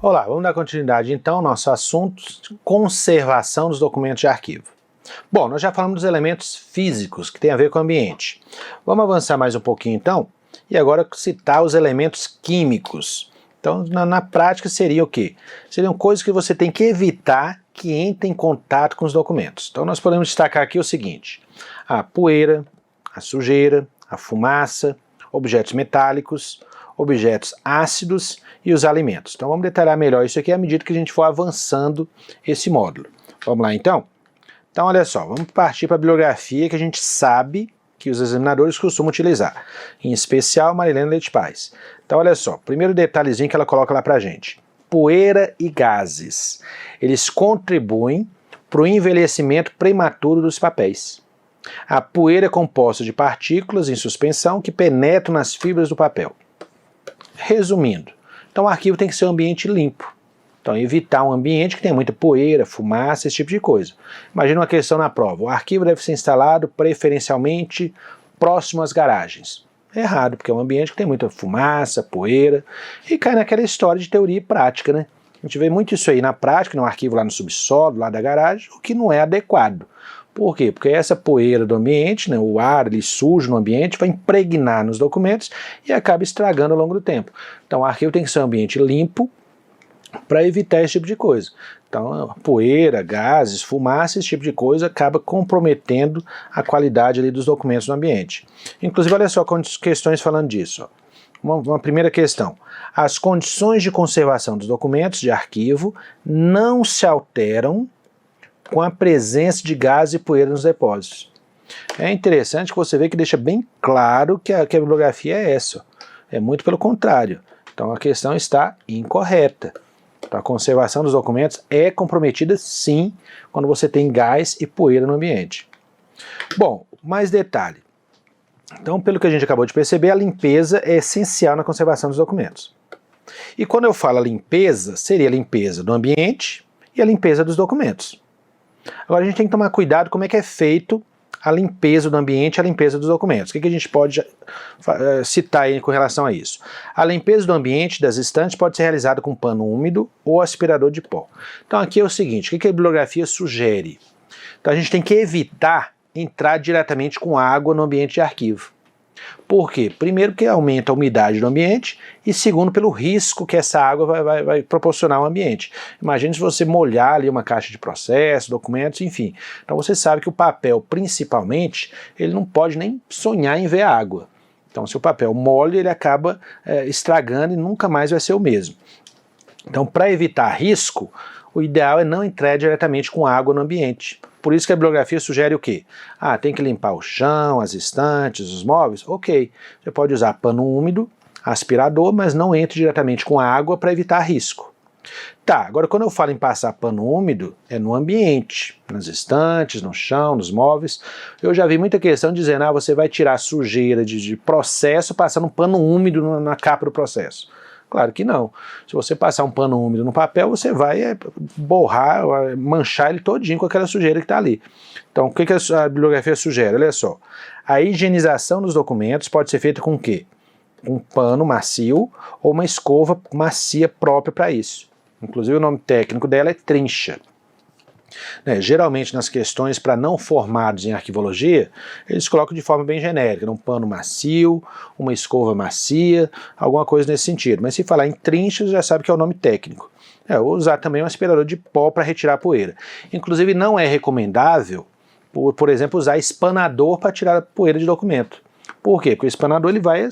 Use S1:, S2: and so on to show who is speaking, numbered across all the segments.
S1: Olá, vamos dar continuidade então ao nosso assunto de conservação dos documentos de arquivo. Bom, nós já falamos dos elementos físicos que têm a ver com o ambiente. Vamos avançar mais um pouquinho então e agora citar os elementos químicos. Então, na prática seria o quê? Seriam coisas que você tem que evitar que entrem em contato com os documentos. Então nós podemos destacar aqui o seguinte: a poeira, a sujeira, a fumaça, objetos metálicos, objetos ácidos e os alimentos. Então vamos detalhar melhor isso aqui à medida que a gente for avançando esse módulo. Vamos lá então? Então olha só, vamos partir para a bibliografia que a gente sabe que os examinadores costumam utilizar, em especial Marilena Leite Paz. Então olha só, primeiro detalhezinho que ela coloca lá para a gente: poeira e gases. Eles contribuem para o envelhecimento prematuro dos papéis. A poeira é composta de partículas em suspensão que penetram nas fibras do papel. Resumindo, então o arquivo tem que ser um ambiente limpo. Então evitar um ambiente que tenha muita poeira, fumaça, esse tipo de coisa. Imagina uma questão na prova: o arquivo deve ser instalado preferencialmente próximo às garagens. É errado, porque é um ambiente que tem muita fumaça, poeira, e cai naquela história de teoria e prática, né? A gente vê muito isso aí na prática, no arquivo lá no subsolo, lá da garagem, o que não é adequado. Por quê? Porque essa poeira do ambiente, né, o ar ali sujo no ambiente, vai impregnar nos documentos e acaba estragando ao longo do tempo. Então o arquivo tem que ser um ambiente limpo para evitar esse tipo de coisa. Então poeira, gases, fumaça, esse tipo de coisa acaba comprometendo a qualidade ali dos documentos no ambiente. Inclusive, olha só questões falando disso. Uma primeira questão: as condições de conservação dos documentos de arquivo não se alteram com a presença de gás e poeira nos depósitos. É interessante que você vê que deixa bem claro que a bibliografia é essa. É muito pelo contrário. Então a questão está incorreta. Então, a conservação dos documentos é comprometida sim quando você tem gás e poeira no ambiente. Bom, mais detalhe. Então, pelo que a gente acabou de perceber, a limpeza é essencial na conservação dos documentos. E quando eu falo limpeza, seria a limpeza do ambiente e a limpeza dos documentos. Agora a gente tem que tomar cuidado como é que é feito a limpeza do ambiente e a limpeza dos documentos. O que a gente pode citar aí com relação a isso? A limpeza do ambiente das estantes pode ser realizada com pano úmido ou aspirador de pó. Então aqui é o seguinte: o que a bibliografia sugere? Então a gente tem que evitar entrar diretamente com água no ambiente de arquivo. Por quê? Primeiro, porque aumenta a umidade do ambiente, e segundo, pelo risco que essa água vai proporcionar ao ambiente. Imagine se você molhar ali uma caixa de processo, documentos, enfim. Então você sabe que o papel, principalmente, ele não pode nem sonhar em ver água. Então se o papel molha, ele acaba estragando e nunca mais vai ser o mesmo. Então, para evitar risco, o ideal é não entrar diretamente com água no ambiente. Por isso que a bibliografia sugere o quê? Ah, tem que limpar o chão, as estantes, os móveis? Ok, você pode usar pano úmido, aspirador, mas não entre diretamente com água para evitar risco. Tá, agora quando eu falo em passar pano úmido, é no ambiente, nas estantes, no chão, nos móveis. Eu já vi muita questão dizendo: ah, você vai tirar sujeira de processo passando um pano úmido na capa do processo. Claro que não. Se você passar um pano úmido no papel, você vai borrar, manchar ele todinho com aquela sujeira que está ali. Então, o que a bibliografia sugere? Olha só. A higienização dos documentos pode ser feita com o quê? Um pano macio ou uma escova macia própria para isso. Inclusive, o nome técnico dela é trincha. Geralmente nas questões para não formados em arquivologia, eles colocam de forma bem genérica: um pano macio, uma escova macia, alguma coisa nesse sentido. Mas se falar em trinchas, já sabe que é o nome técnico. Ou usar também um aspirador de pó para retirar a poeira. Inclusive não é recomendável, por exemplo, usar espanador para tirar a poeira de documento. Por quê? Porque o espanador ele vai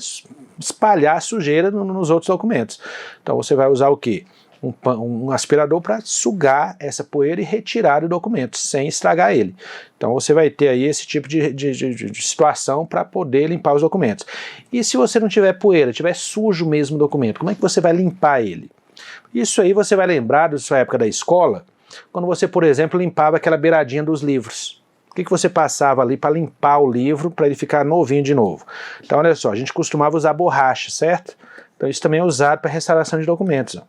S1: espalhar a sujeira nos outros documentos. Então você vai usar o quê? Um aspirador para sugar essa poeira e retirar o documento, sem estragar ele. Então você vai ter aí esse tipo de situação para poder limpar os documentos. E se você não tiver poeira, tiver sujo mesmo o documento, como é que você vai limpar ele? Isso aí você vai lembrar da sua época da escola, quando você, por exemplo, limpava aquela beiradinha dos livros. O que você passava ali para limpar o livro, para ele ficar novinho de novo? Então olha só, a gente costumava usar borracha, certo? Então isso também é usado para restauração de documentos, ó.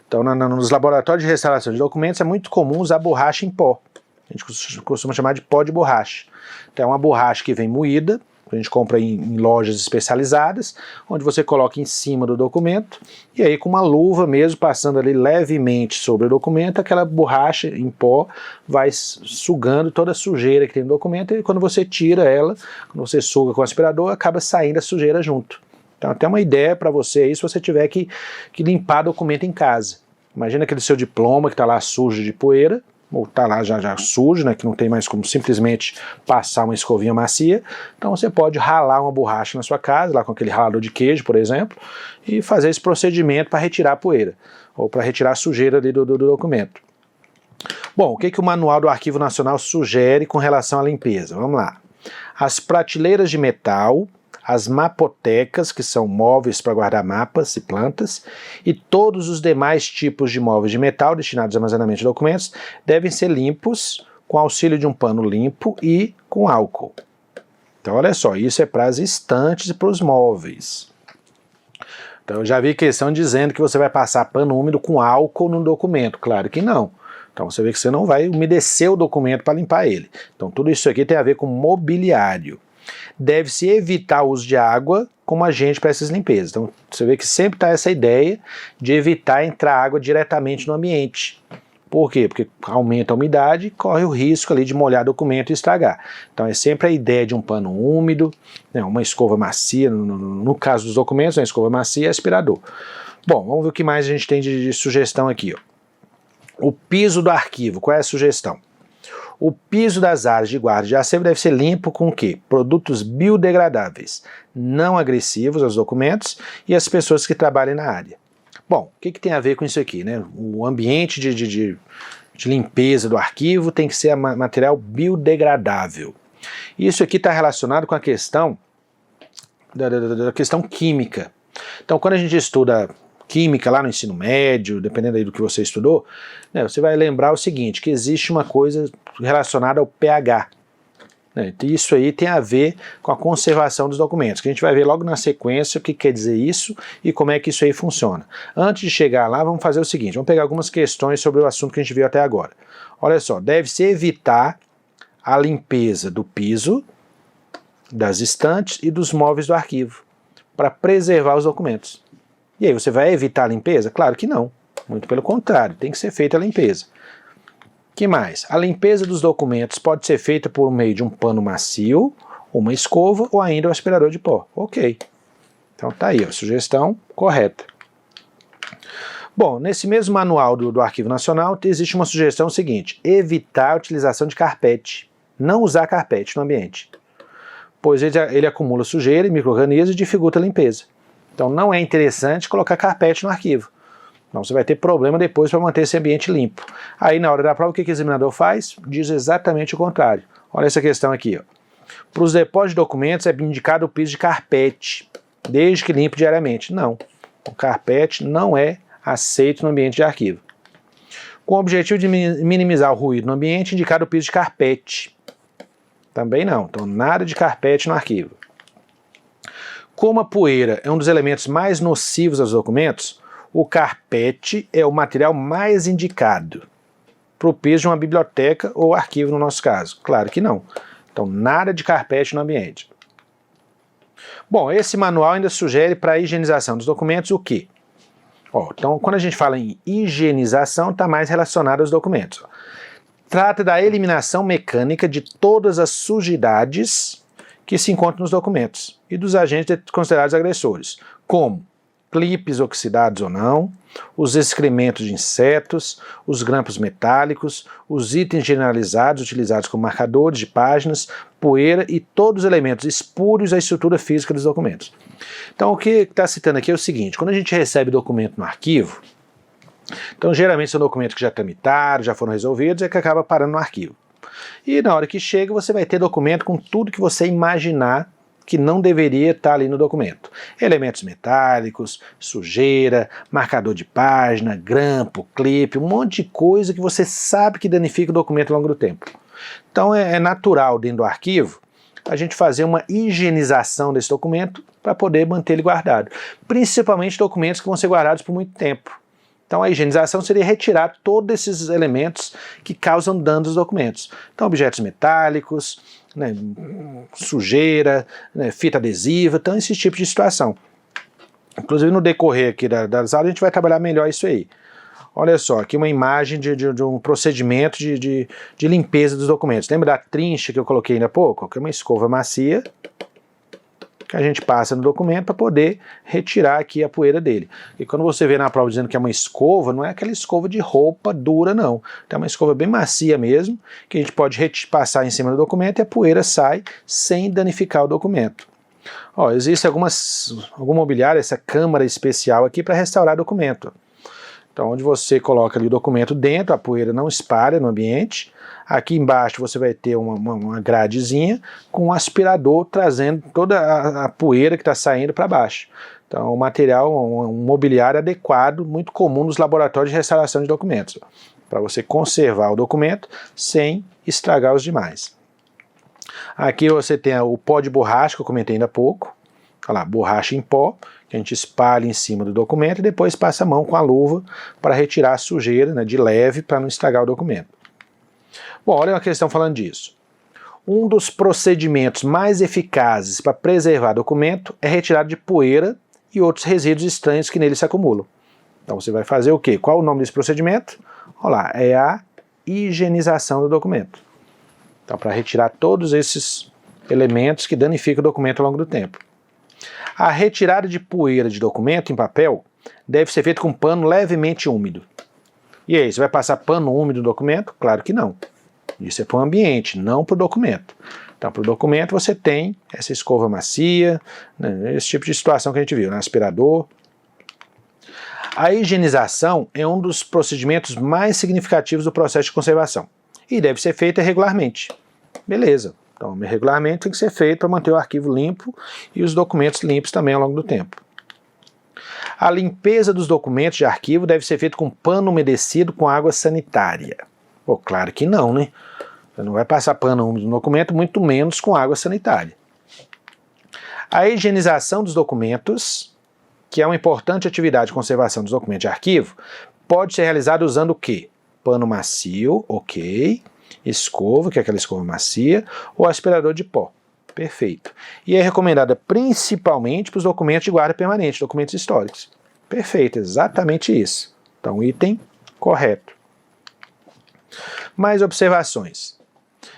S1: Então, nos laboratórios de restauração de documentos é muito comum usar borracha em pó. A gente costuma chamar de pó de borracha. Então, é uma borracha que vem moída, que a gente compra em lojas especializadas, onde você coloca em cima do documento, e aí com uma luva mesmo, passando ali levemente sobre o documento, aquela borracha em pó vai sugando toda a sujeira que tem no documento, e quando você tira ela, quando você suga com o aspirador, acaba saindo a sujeira junto. Então até uma ideia para você aí, se você tiver que limpar documento em casa. Imagina aquele seu diploma que está lá sujo de poeira, ou está lá já sujo, né, que não tem mais como simplesmente passar uma escovinha macia, então você pode ralar uma borracha na sua casa, lá com aquele ralador de queijo, por exemplo, e fazer esse procedimento para retirar a poeira, ou para retirar a sujeira ali do documento. Bom, o que o Manual do Arquivo Nacional sugere com relação à limpeza? Vamos lá. As prateleiras de metal, as mapotecas, que são móveis para guardar mapas e plantas, e todos os demais tipos de móveis de metal destinados ao armazenamento de documentos devem ser limpos com auxílio de um pano limpo e com álcool. Então olha só, isso é para as estantes e para os móveis. Então eu já vi questão dizendo que você vai passar pano úmido com álcool no documento, claro que não. Então você vê que você não vai umedecer o documento para limpar ele. Então tudo isso aqui tem a ver com mobiliário. Deve-se evitar o uso de água como agente para essas limpezas. Então você vê que sempre está essa ideia de evitar entrar água diretamente no ambiente. Por quê? Porque aumenta a umidade e corre o risco ali de molhar documento e estragar. Então é sempre a ideia de um pano úmido, né, uma escova macia, no caso dos documentos, uma escova macia e aspirador. Bom, vamos ver o que mais a gente tem de sugestão aqui. Ó. O piso do arquivo, qual é a sugestão? O piso das áreas de guarda de acervo deve ser limpo com o quê? Produtos biodegradáveis, não agressivos aos documentos e às pessoas que trabalhem na área. Bom, o que tem a ver com isso aqui, né? O ambiente de limpeza do arquivo tem que ser material biodegradável. Isso aqui está relacionado com a questão da questão química. Então, quando a gente estuda química lá no ensino médio, dependendo aí do que você estudou, né, você vai lembrar o seguinte, que existe uma coisa relacionada ao pH. Né, isso aí tem a ver com a conservação dos documentos, que a gente vai ver logo na sequência o que quer dizer isso e como é que isso aí funciona. Antes de chegar lá, vamos fazer o seguinte, vamos pegar algumas questões sobre o assunto que a gente viu até agora. Olha só, deve-se evitar a limpeza do piso, das estantes e dos móveis do arquivo, para preservar os documentos. E aí, você vai evitar a limpeza? Claro que não. Muito pelo contrário, tem que ser feita a limpeza. Que mais? A limpeza dos documentos pode ser feita por meio de um pano macio, uma escova ou ainda um aspirador de pó. Ok. Então tá aí, a sugestão correta. Bom, nesse mesmo manual do Arquivo Nacional, existe uma sugestão seguinte, evitar a utilização de carpete. Não usar carpete no ambiente, pois ele acumula sujeira e micro-organismos e dificulta a limpeza. Então não é interessante colocar carpete no arquivo. Então você vai ter problema depois para manter esse ambiente limpo. Aí na hora da prova o que o examinador faz? Diz exatamente o contrário. Olha essa questão aqui. Para os depósitos de documentos é indicado o piso de carpete, desde que limpe diariamente. Não, o carpete não é aceito no ambiente de arquivo. Com o objetivo de minimizar o ruído no ambiente, indicado o piso de carpete. Também não, então nada de carpete no arquivo. Como a poeira é um dos elementos mais nocivos aos documentos, o carpete é o material mais indicado para o piso de uma biblioteca ou arquivo no nosso caso. Claro que não. Então nada de carpete no ambiente. Bom, esse manual ainda sugere para a higienização dos documentos o quê? Então quando a gente fala em higienização, está mais relacionado aos documentos. Trata da eliminação mecânica de todas as sujidades que se encontram nos documentos e dos agentes considerados agressores, como clipes oxidados ou não, os excrementos de insetos, os grampos metálicos, os itens generalizados utilizados como marcadores de páginas, poeira e todos os elementos espúrios à estrutura física dos documentos. Então o que está citando aqui é o seguinte, quando a gente recebe documento no arquivo, então geralmente são documentos que já tramitaram, já foram resolvidos, é que acaba parando no arquivo. E na hora que chega você vai ter documento com tudo que você imaginar que não deveria estar ali no documento. Elementos metálicos, sujeira, marcador de página, grampo, clipe, um monte de coisa que você sabe que danifica o documento ao longo do tempo. Então é natural dentro do arquivo a gente fazer uma higienização desse documento para poder manter ele guardado. Principalmente documentos que vão ser guardados por muito tempo. Então a higienização seria retirar todos esses elementos que causam danos aos documentos. Então objetos metálicos, né, sujeira, né, fita adesiva, então esse tipo de situação. Inclusive no decorrer aqui das aulas a gente vai trabalhar melhor isso aí. Olha só, aqui uma imagem de um procedimento de limpeza dos documentos. Lembra da trincha que eu coloquei ainda há pouco? Que é uma escova macia que a gente passa no documento para poder retirar aqui a poeira dele. E quando você vê na prova dizendo que é uma escova, não é aquela escova de roupa dura não. Então é uma escova bem macia mesmo, que a gente pode passar em cima do documento e a poeira sai sem danificar o documento. Ó, existe algum mobiliário, essa câmara especial aqui para restaurar documento. Então, onde você coloca ali o documento dentro, a poeira não espalha no ambiente. Aqui embaixo você vai ter uma gradezinha com um aspirador trazendo toda a poeira que está saindo para baixo. Então, o material, um mobiliário adequado, muito comum nos laboratórios de restauração de documentos, para você conservar o documento sem estragar os demais. Aqui você tem o pó de borracha, que eu comentei ainda há pouco. Olha lá, borracha em pó, que a gente espalha em cima do documento e depois passa a mão com a luva para retirar a sujeira, né, de leve para não estragar o documento. Bom, olha uma questão falando disso. Um dos procedimentos mais eficazes para preservar documento é retirada de poeira e outros resíduos estranhos que nele se acumulam. Então você vai fazer o quê? Qual o nome desse procedimento? Olha lá, é a higienização do documento. Então, para retirar todos esses elementos que danificam o documento ao longo do tempo. A retirada de poeira de documento em papel deve ser feita com um pano levemente úmido. E aí, você vai passar pano úmido no documento? Claro que não. Isso é para o ambiente, não para o documento. Então, para o documento você tem essa escova macia, né, esse tipo de situação que a gente viu, né, aspirador. A higienização é um dos procedimentos mais significativos do processo de conservação e deve ser feita regularmente. Beleza. Então, regularmente tem que ser feito para manter o arquivo limpo e os documentos limpos também ao longo do tempo. A limpeza dos documentos de arquivo deve ser feita com pano umedecido com água sanitária. Pô, claro que não, né? Você não vai passar pano úmido no documento, muito menos com água sanitária. A higienização dos documentos, que é uma importante atividade de conservação dos documentos de arquivo, pode ser realizada usando o quê? Pano macio, ok. Escova, que é aquela escova macia, ou aspirador de pó. Perfeito. E é recomendada principalmente para os documentos de guarda permanente, documentos históricos. Perfeito, exatamente isso. Então, item correto. Mais observações.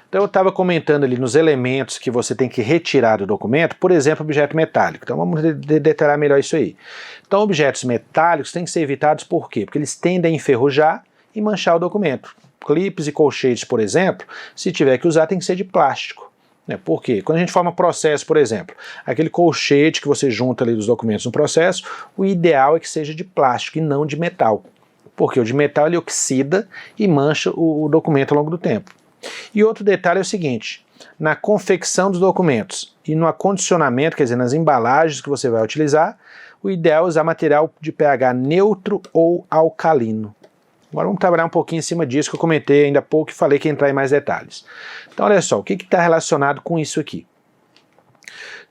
S1: Então, eu estava comentando ali nos elementos que você tem que retirar do documento, por exemplo, objeto metálico. Então, vamos detalhar melhor isso aí. Então, objetos metálicos têm que ser evitados por quê? Porque eles tendem a enferrujar e manchar o documento. Clipes e colchetes, por exemplo, se tiver que usar, tem que ser de plástico. Por quê? Quando a gente forma processo, por exemplo, aquele colchete que você junta ali dos documentos no processo, o ideal é que seja de plástico e não de metal. Porque o de metal ele oxida e mancha o documento ao longo do tempo. E outro detalhe é o seguinte, na confecção dos documentos e no acondicionamento, quer dizer, nas embalagens que você vai utilizar, o ideal é usar material de pH neutro ou alcalino. Agora vamos trabalhar um pouquinho em cima disso que eu comentei ainda há pouco e falei que ia entrar em mais detalhes. Então olha só, o que está relacionado com isso aqui?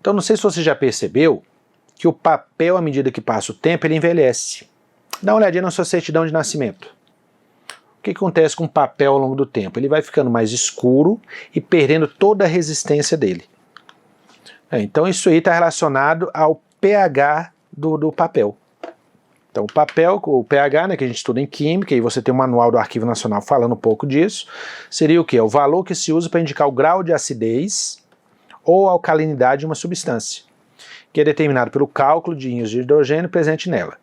S1: Então não sei se você já percebeu que o papel, à medida que passa o tempo, ele envelhece. Dá uma olhadinha na sua certidão de nascimento. O que acontece com o papel ao longo do tempo? Ele vai ficando mais escuro e perdendo toda a resistência dele. Então isso aí está relacionado ao pH do papel. Então o papel, o pH, né, que a gente estuda em química, e você tem o manual do Arquivo Nacional falando um pouco disso, seria o quê? O valor que se usa para indicar o grau de acidez ou alcalinidade de uma substância, que é determinado pelo cálculo de íons de hidrogênio presente nela.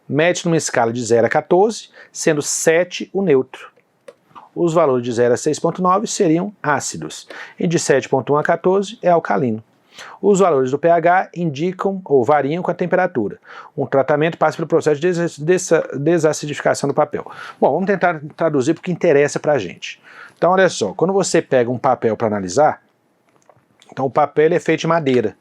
S1: Mede-se numa escala de 0 a 14, sendo 7 o neutro. Os valores de 0 a 6,9 seriam ácidos, e de 7,1 a 14 é alcalino. Os valores do pH indicam ou variam com a temperatura. Um tratamento passa pelo processo de desacidificação do papel. Bom, vamos tentar traduzir porque interessa para a gente. Então, olha só, quando você pega um papel para analisar, então o papel é feito de madeira.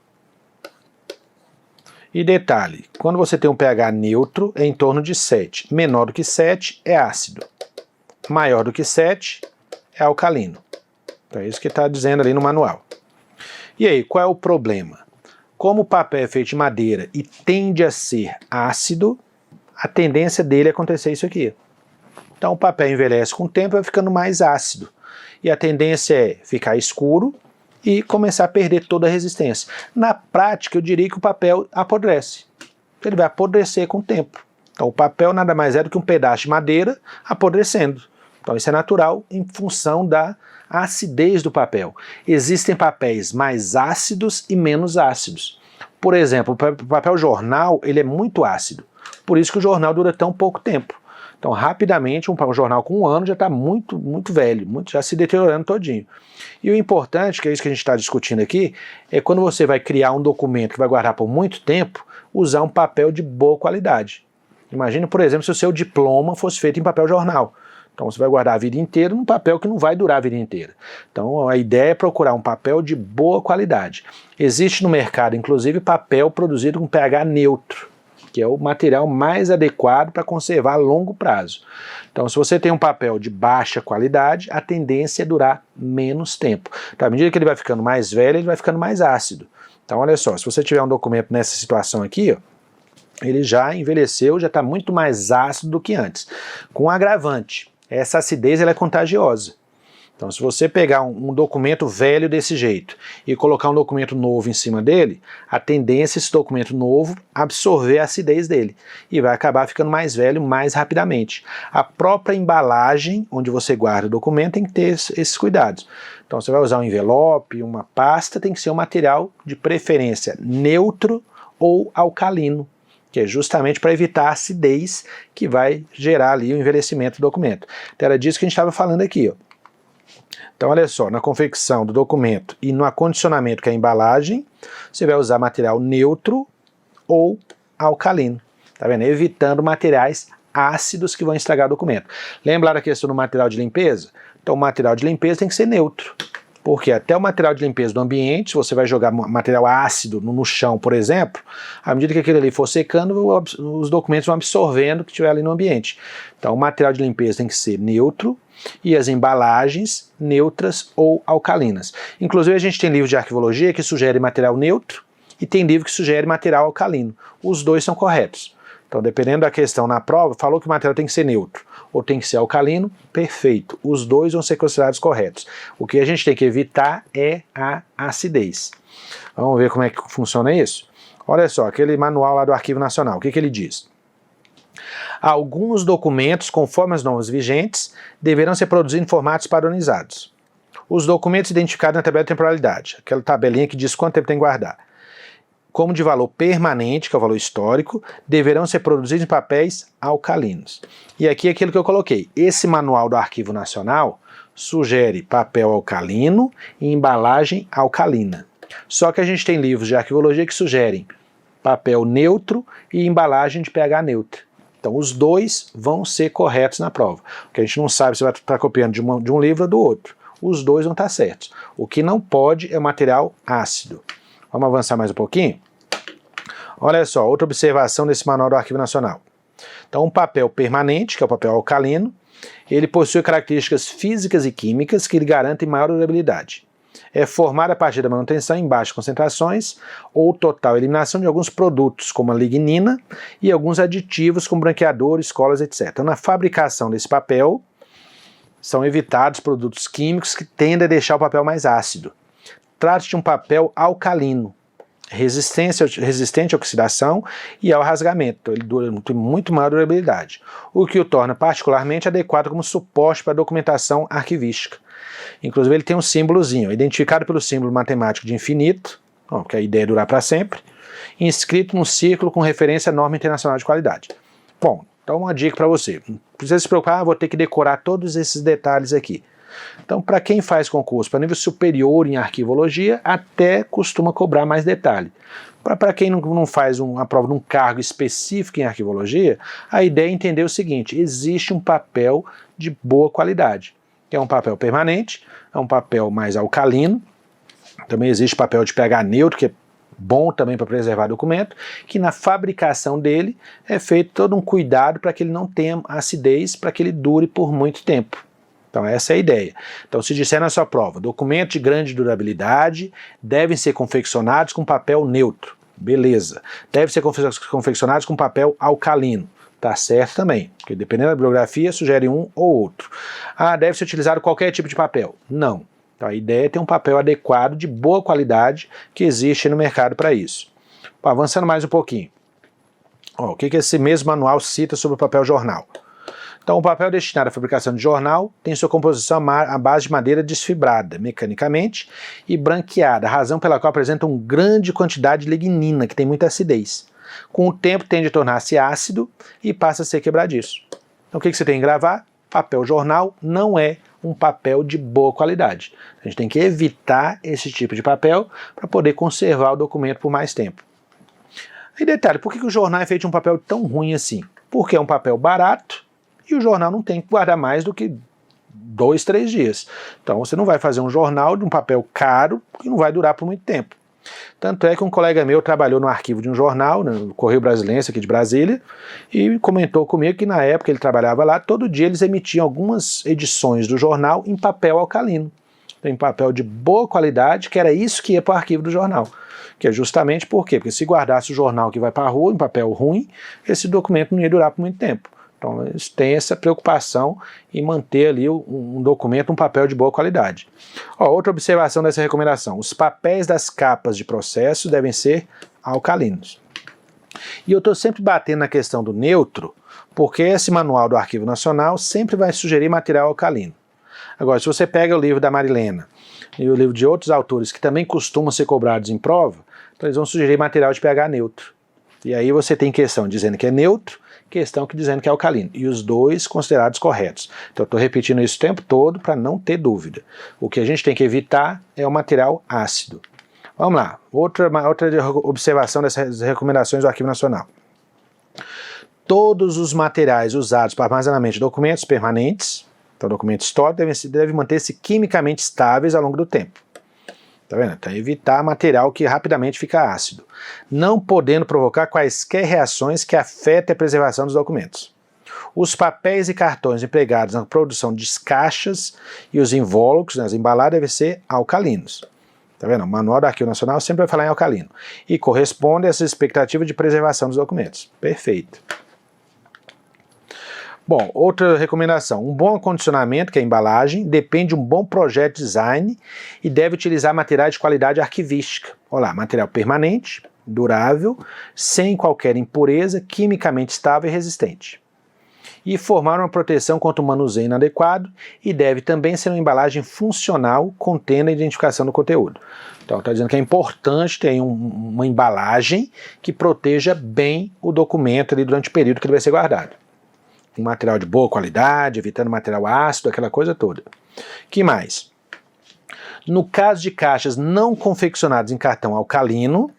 S1: E detalhe, quando você tem um pH neutro, é em torno de 7. Menor do que 7 é ácido. Maior do que 7 é alcalino. Então é isso que está dizendo ali no manual. E aí, qual é o problema? Como o papel é feito de madeira e tende a ser ácido, a tendência dele é acontecer isso aqui. Então o papel envelhece com o tempo e vai ficando mais ácido. E a tendência é ficar escuro e começar a perder toda a resistência. Na prática, eu diria que o papel apodrece. Ele vai apodrecer com o tempo. Então o papel nada mais é do que um pedaço de madeira apodrecendo. Então isso é natural em função da acidez do papel. Existem papéis mais ácidos e menos ácidos. Por exemplo, o papel jornal ele é muito ácido. Por isso que o jornal dura tão pouco tempo. Então, rapidamente, um jornal com 1 ano já está muito velho, já se deteriorando todinho. E o importante, que é isso que a gente está discutindo aqui, é quando você vai criar um documento que vai guardar por muito tempo, usar um papel de boa qualidade. Imagina, por exemplo, se o seu diploma fosse feito em papel jornal. Então você vai guardar a vida inteira num papel que não vai durar a vida inteira. Então a ideia é procurar um papel de boa qualidade. Existe no mercado, inclusive, papel produzido com pH neutro, que é o material mais adequado para conservar a longo prazo. Então, se você tem um papel de baixa qualidade, a tendência é durar menos tempo. Então, à medida que ele vai ficando mais velho, ele vai ficando mais ácido. Então, olha só, se você tiver um documento nessa situação aqui, ó, ele já envelheceu, já está muito mais ácido do que antes. Com um agravante, essa acidez ela é contagiosa. Então, se você pegar um documento velho desse jeito e colocar um documento novo em cima dele, a tendência é esse documento novo absorver a acidez dele e vai acabar ficando mais velho mais rapidamente. A própria embalagem onde você guarda o documento tem que ter esses cuidados. Então, você vai usar um envelope, uma pasta, tem que ser um material de preferência neutro ou alcalino, que é justamente para evitar a acidez que vai gerar ali o envelhecimento do documento. Então, era disso que a gente estava falando aqui, ó. Então, olha só, na confecção do documento e no acondicionamento, que é a embalagem, você vai usar material neutro ou alcalino, tá vendo? Evitando materiais ácidos que vão estragar o documento. Lembra da questão do material de limpeza? Então, o material de limpeza tem que ser neutro, porque até o material de limpeza do ambiente, se você vai jogar material ácido no chão, por exemplo, à medida que aquele ali for secando, os documentos vão absorvendo o que estiver ali no ambiente. Então, o material de limpeza tem que ser neutro, e as embalagens neutras ou alcalinas. Inclusive a gente tem livro de arquivologia que sugere material neutro e tem livro que sugere material alcalino. Os dois são corretos. Então, dependendo da questão na prova, falou que o material tem que ser neutro ou tem que ser alcalino, perfeito. Os dois vão ser considerados corretos. O que a gente tem que evitar é a acidez. Vamos ver como é que funciona isso? Olha só, aquele manual lá do Arquivo Nacional, o que ele diz? Alguns documentos, conforme as normas vigentes, deverão ser produzidos em formatos padronizados. Os documentos identificados na tabela de temporalidade, aquela tabelinha que diz quanto tempo tem que guardar, como de valor permanente, que é o valor histórico, deverão ser produzidos em papéis alcalinos. E aqui é aquilo que eu coloquei. Esse manual do Arquivo Nacional sugere papel alcalino e embalagem alcalina. Só que a gente tem livros de arquivologia que sugerem papel neutro e embalagem de pH neutro. Então os dois vão ser corretos na prova. Porque a gente não sabe se vai estar copiando de um livro ou do outro. Os dois vão estar certos. O que não pode é o material ácido. Vamos avançar mais um pouquinho? Olha só, outra observação desse manual do Arquivo Nacional. Então um papel permanente, que é o papel alcalino, ele possui características físicas e químicas que lhe garantem maior durabilidade. É formado a partir da manutenção em baixas concentrações ou total eliminação de alguns produtos, como a lignina, e alguns aditivos como branqueadores, colas, etc. Então, na fabricação desse papel, são evitados produtos químicos que tendem a deixar o papel mais ácido. Trata-se de um papel alcalino, resistente à oxidação e ao rasgamento. Ele tem muito maior durabilidade, o que o torna particularmente adequado como suporte para a documentação arquivística. Inclusive ele tem um símbolozinho, identificado pelo símbolo matemático de infinito, que a ideia é durar para sempre, inscrito num círculo com referência à norma internacional de qualidade. Bom, então uma dica para você, não precisa se preocupar, vou ter que decorar todos esses detalhes aqui. Então, para quem faz concurso para nível superior em arquivologia, até costuma cobrar mais detalhe. Para quem não faz uma prova de um cargo específico em arquivologia, a ideia é entender o seguinte: existe um papel de boa qualidade, que é um papel permanente, é um papel mais alcalino, também existe papel de pH neutro, que é bom também para preservar documento, que na fabricação dele é feito todo um cuidado para que ele não tenha acidez, para que ele dure por muito tempo. Então essa é a ideia. Então se disser na sua prova, documentos de grande durabilidade devem ser confeccionados com papel neutro, beleza. Devem ser confeccionados com papel alcalino, Tá certo também, porque dependendo da bibliografia, sugere um ou outro. Ah, deve ser utilizado qualquer tipo de papel. Não. Então, a ideia é ter um papel adequado, de boa qualidade, que existe no mercado para isso. Avançando mais um pouquinho. O que esse mesmo manual cita sobre o papel jornal? Então, o papel destinado à fabricação de jornal tem sua composição à base de madeira desfibrada, mecanicamente, e branqueada, razão pela qual apresenta uma grande quantidade de lignina, que tem muita acidez. Com o tempo tende a tornar-se ácido e passa a ser quebradiço. Então o que você tem que gravar? Papel jornal não é um papel de boa qualidade. A gente tem que evitar esse tipo de papel para poder conservar o documento por mais tempo. E detalhe, por que o jornal é feito de um papel tão ruim assim? Porque é um papel barato e o jornal não tem que guardar mais do que 2, 3 dias. Então você não vai fazer um jornal de um papel caro que não vai durar por muito tempo. Tanto é que um colega meu trabalhou no arquivo de um jornal, no Correio Brasiliense aqui de Brasília, e comentou comigo que na época ele trabalhava lá, todo dia eles emitiam algumas edições do jornal em papel alcalino, em papel de boa qualidade, que era isso que ia para o arquivo do jornal. Que é justamente por quê? Porque se guardasse o jornal que vai para a rua em papel ruim, esse documento não ia durar por muito tempo. Então eles têm essa preocupação em manter ali um documento, um papel de boa qualidade. Outra observação dessa recomendação, os papéis das capas de processo devem ser alcalinos. E eu estou sempre batendo na questão do neutro, porque esse manual do Arquivo Nacional sempre vai sugerir material alcalino. Agora, se você pega o livro da Marilena e o livro de outros autores que também costumam ser cobrados em prova, então eles vão sugerir material de pH neutro. E aí você tem questão dizendo que é neutro, questão que dizendo que é alcalino, e os dois considerados corretos. Então eu estou repetindo isso o tempo todo para não ter dúvida. O que a gente tem que evitar é o material ácido. Vamos lá, outra observação dessas recomendações do Arquivo Nacional. Todos os materiais usados para armazenamento de documentos permanentes, então documentos históricos, devem manter-se quimicamente estáveis ao longo do tempo. Tá vendo? Então evitar material que rapidamente fica ácido, não podendo provocar quaisquer reações que afetem a preservação dos documentos. Os papéis e cartões empregados na produção de caixas e os invólucros, as embalagens, devem ser alcalinos. Tá vendo? O Manual do Arquivo Nacional sempre vai falar em alcalino e corresponde a essa expectativa de preservação dos documentos. Perfeito. Bom, outra recomendação, um bom acondicionamento, que é a embalagem, depende de um bom projeto de design e deve utilizar materiais de qualidade arquivística. Olha lá, material permanente, durável, sem qualquer impureza, quimicamente estável e resistente. E formar uma proteção contra o manuseio inadequado e deve também ser uma embalagem funcional, contendo a identificação do conteúdo. Então está dizendo que é importante ter uma embalagem que proteja bem o documento ali durante o período que ele vai ser guardado. Um material de boa qualidade, evitando material ácido, aquela coisa toda. Que mais? No caso de caixas não confeccionadas em cartão alcalino,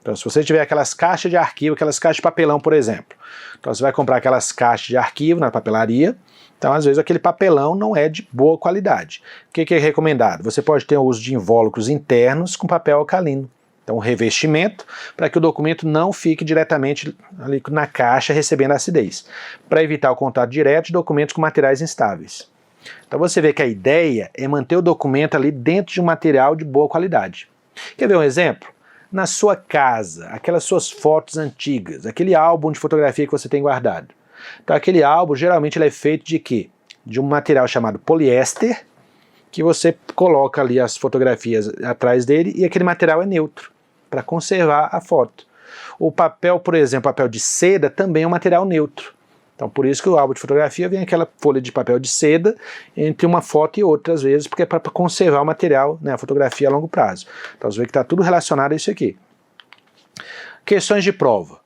S1: então se você tiver aquelas caixas de arquivo, aquelas caixas de papelão, por exemplo, então você vai comprar aquelas caixas de arquivo na papelaria, então às vezes aquele papelão não é de boa qualidade. O que é recomendado? Você pode ter o uso de invólucros internos com papel alcalino. Então, um revestimento para que o documento não fique diretamente ali na caixa recebendo acidez, para evitar o contato direto de documentos com materiais instáveis. Então você vê que a ideia é manter o documento ali dentro de um material de boa qualidade. Quer ver um exemplo? Na sua casa, aquelas suas fotos antigas, aquele álbum de fotografia que você tem guardado. Então aquele álbum geralmente ele é feito de quê? De um material chamado poliéster, que você coloca ali as fotografias atrás dele e aquele material é neutro, para conservar a foto. O papel, por exemplo, papel de seda também é um material neutro. Então por isso que o álbum de fotografia vem aquela folha de papel de seda entre uma foto e outra às vezes, porque é para conservar o material, né, a fotografia a longo prazo. Então você vê que está tudo relacionado a isso aqui. Questões de prova.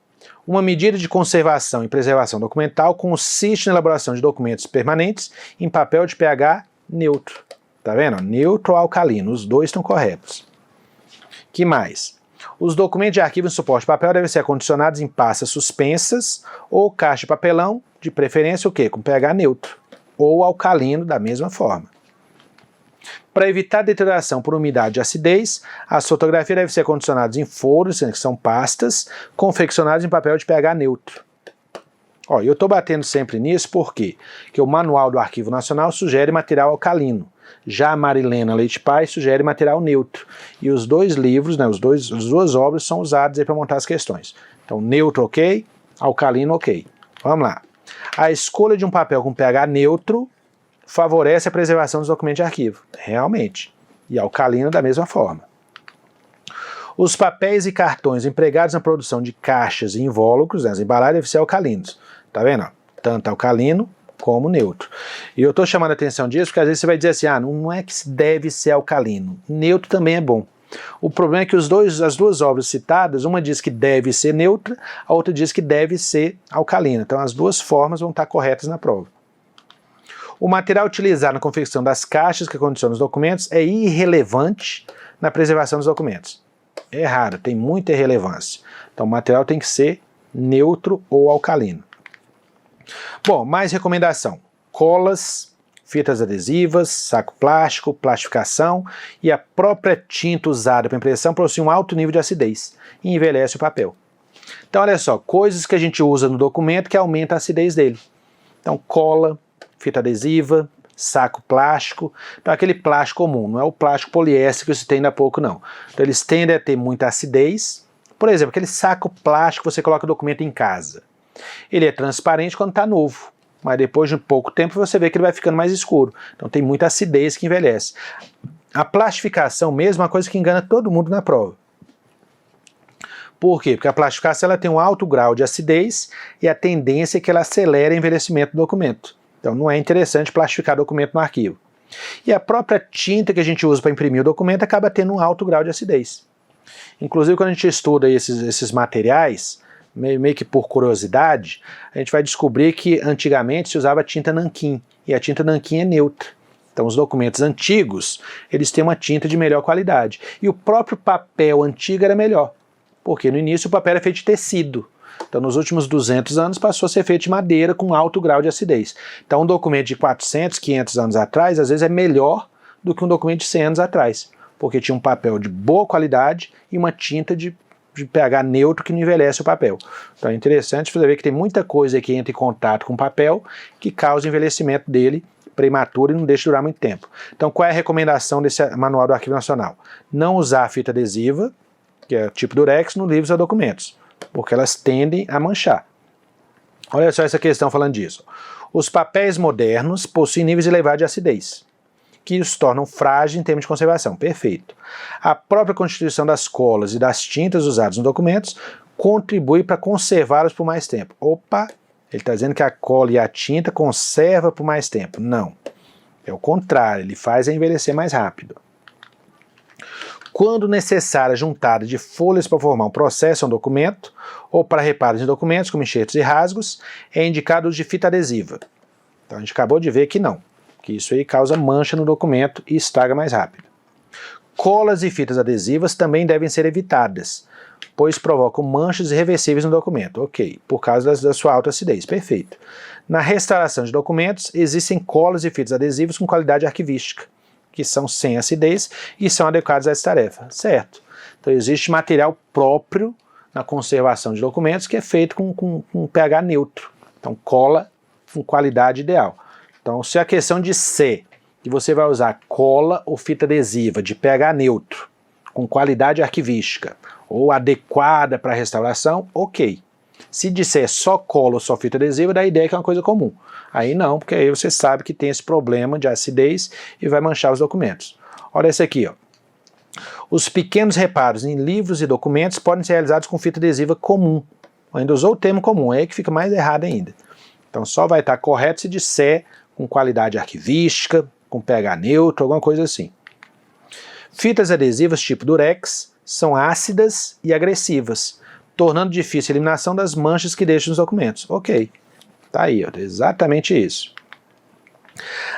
S1: Uma medida de conservação e preservação documental consiste na elaboração de documentos permanentes em papel de pH neutro. Tá vendo? Neutro ou alcalino, os dois estão corretos. Que mais? Os documentos de arquivo em suporte de papel devem ser acondicionados em pastas suspensas ou caixa de papelão, de preferência o quê? Com pH neutro, ou alcalino da mesma forma. Para evitar deterioração por umidade e acidez, as fotografias devem ser acondicionadas em forros, que são pastas, confeccionadas em papel de pH neutro. Eu estou batendo sempre nisso porque o Manual do Arquivo Nacional sugere material alcalino. Já a Marilena Leite Pais sugere material neutro. E os dois livros, né, as duas obras são usadas para montar as questões. Então, neutro ok, alcalino ok. Vamos lá. A escolha de um papel com pH neutro favorece a preservação dos documentos de arquivo. Realmente. E alcalino da mesma forma. Os papéis e cartões empregados na produção de caixas e invólucros, as embalagens, devem ser alcalinos. Tá vendo? Tanto alcalino como neutro. E eu estou chamando a atenção disso porque às vezes você vai dizer assim, não é que deve ser alcalino. Neutro também é bom. O problema é que as duas obras citadas, uma diz que deve ser neutra, a outra diz que deve ser alcalina. Então as duas formas vão estar corretas na prova. O material utilizado na confecção das caixas que condicionam os documentos é irrelevante na preservação dos documentos. É errado, tem muita irrelevância. Então o material tem que ser neutro ou alcalino. Bom, mais recomendação. Colas, fitas adesivas, saco plástico, plastificação e a própria tinta usada para impressão possui um alto nível de acidez e envelhece o papel. Então olha só, coisas que a gente usa no documento que aumenta a acidez dele. Então cola, fita adesiva, saco plástico, então aquele plástico comum, não é o plástico poliéster que você tem ainda há pouco não. Então eles tendem a ter muita acidez. Por exemplo, aquele saco plástico que você coloca o documento em casa. Ele é transparente quando está novo, mas depois de pouco tempo você vê que ele vai ficando mais escuro. Então tem muita acidez que envelhece. A plastificação mesmo é uma coisa que engana todo mundo na prova. Por quê? Porque a plastificação ela tem um alto grau de acidez e a tendência é que ela acelere o envelhecimento do documento. Então não é interessante plastificar documento no arquivo. E a própria tinta que a gente usa para imprimir o documento acaba tendo um alto grau de acidez. Inclusive quando a gente estuda esses materiais, meio que por curiosidade, a gente vai descobrir que antigamente se usava tinta nanquim, e a tinta nanquim é neutra. Então os documentos antigos, eles têm uma tinta de melhor qualidade. E o próprio papel antigo era melhor, porque no início o papel era feito de tecido. Então nos últimos 200 anos passou a ser feito de madeira com alto grau de acidez. Então um documento de 400, 500 anos atrás, às vezes é melhor do que um documento de 100 anos atrás, porque tinha um papel de boa qualidade e uma tinta de pH neutro que não envelhece o papel. Então é interessante você ver que tem muita coisa que entra em contato com o papel que causa envelhecimento dele prematuro e não deixa durar muito tempo. Então qual é a recomendação desse manual do Arquivo Nacional? Não usar fita adesiva, que é tipo Durex, no livros ou documentos, porque elas tendem a manchar. Olha só essa questão falando disso. Os papéis modernos possuem níveis elevados de acidez, que os tornam frágeis em termos de conservação. Perfeito. A própria constituição das colas e das tintas usadas nos documentos contribui para conservá-los por mais tempo. Opa, ele está dizendo que a cola e a tinta conserva por mais tempo. Não. É o contrário, ele faz envelhecer mais rápido. Quando necessária a juntada de folhas para formar um processo ou um documento, ou para reparos em documentos, como enxertos e rasgos, é indicado o uso de fita adesiva. Então a gente acabou de ver que não, que isso aí causa mancha no documento e estraga mais rápido. Colas e fitas adesivas também devem ser evitadas, pois provocam manchas irreversíveis no documento. Ok, por causa da sua alta acidez. Perfeito. Na restauração de documentos, existem colas e fitas adesivas com qualidade arquivística, que são sem acidez e são adequados a essa tarefa. Certo. Então existe material próprio na conservação de documentos que é feito com pH neutro. Então cola com qualidade ideal. Então se a questão de ser que você vai usar cola ou fita adesiva de pH neutro, com qualidade arquivística, ou adequada para restauração, ok. Se disser só cola ou só fita adesiva, dá a ideia que é uma coisa comum. Aí não, porque aí você sabe que tem esse problema de acidez e vai manchar os documentos. Olha esse aqui, ó. Os pequenos reparos em livros e documentos podem ser realizados com fita adesiva comum. Ainda usou o termo comum, é aí que fica mais errado ainda. Então só vai estar correto se disser com qualidade arquivística, com pH neutro, alguma coisa assim. Fitas adesivas tipo Durex são ácidas e agressivas, tornando difícil a eliminação das manchas que deixam nos documentos. Ok, tá aí, ó, exatamente isso.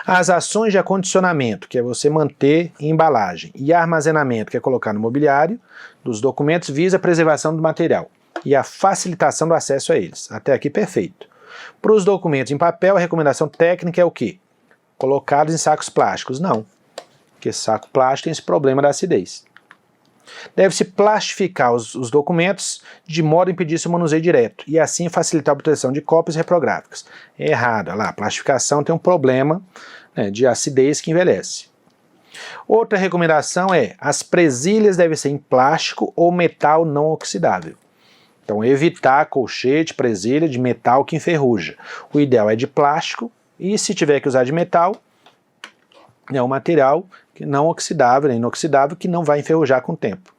S1: As ações de acondicionamento, que é você manter em embalagem, e armazenamento, que é colocar no mobiliário, dos documentos visa a preservação do material e a facilitação do acesso a eles. Até aqui perfeito. Para os documentos em papel, a recomendação técnica é o quê? Colocados em sacos plásticos? Não, porque saco plástico tem esse problema da acidez. Deve-se plastificar os documentos de modo a impedir seu manuseio direto e assim facilitar a obtenção de cópias reprográficas. É errado, olha lá, a plastificação tem um problema, né, de acidez que envelhece. Outra recomendação é, as presilhas devem ser em plástico ou metal não oxidável. Então evitar colchete, presilha de metal que enferruja. O ideal é de plástico e se tiver que usar de metal, é um material não oxidável, inoxidável, que não vai enferrujar com o tempo.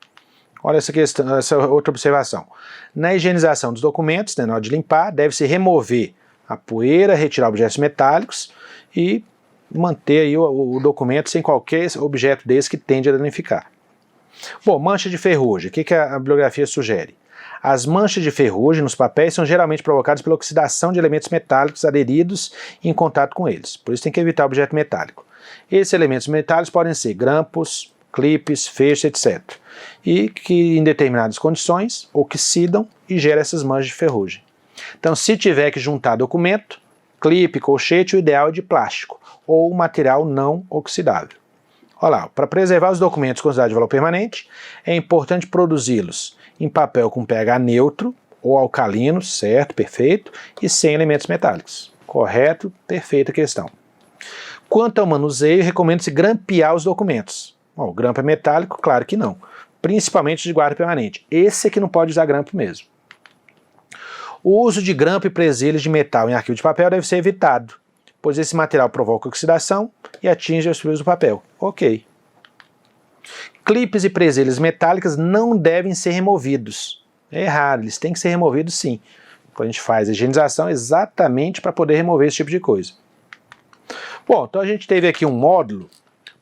S1: Olha essa questão, essa outra observação. Na higienização dos documentos, na hora de limpar, deve-se remover a poeira, retirar objetos metálicos e manter aí o documento sem qualquer objeto desse que tende a danificar. Bom, mancha de ferrugem. O que a bibliografia sugere? As manchas de ferrugem nos papéis são geralmente provocadas pela oxidação de elementos metálicos aderidos em contato com eles. Por isso tem que evitar objeto metálico. Esses elementos metálicos podem ser grampos, clipes, feixes, etc. E que em determinadas condições oxidam e geram essas manchas de ferrugem. Então, se tiver que juntar documento, clipe, colchete, o ideal é de plástico ou material não oxidável. Olha lá, para preservar os documentos considerados de valor permanente, é importante produzi-los em papel com pH neutro ou alcalino, certo, perfeito, e sem elementos metálicos. Correto, perfeita questão. Quanto ao manuseio, recomenda-se grampear os documentos. Bom, o grampo é metálico? Claro que não. Principalmente de guarda permanente. Esse aqui não pode usar grampo mesmo. O uso de grampo e presilhas de metal em arquivo de papel deve ser evitado, pois esse material provoca oxidação e atinge os fios do papel. Ok. Clipes e presilhas metálicas não devem ser removidos. É errado, eles têm que ser removidos sim. Quando a gente faz a higienização exatamente para poder remover esse tipo de coisa. Bom, então a gente teve aqui um módulo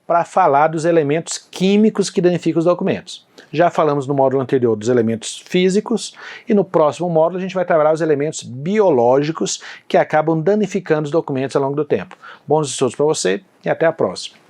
S1: para falar dos elementos químicos que danificam os documentos. Já falamos no módulo anterior dos elementos físicos e no próximo módulo a gente vai trabalhar os elementos biológicos que acabam danificando os documentos ao longo do tempo. Bons estudos para você e até a próxima.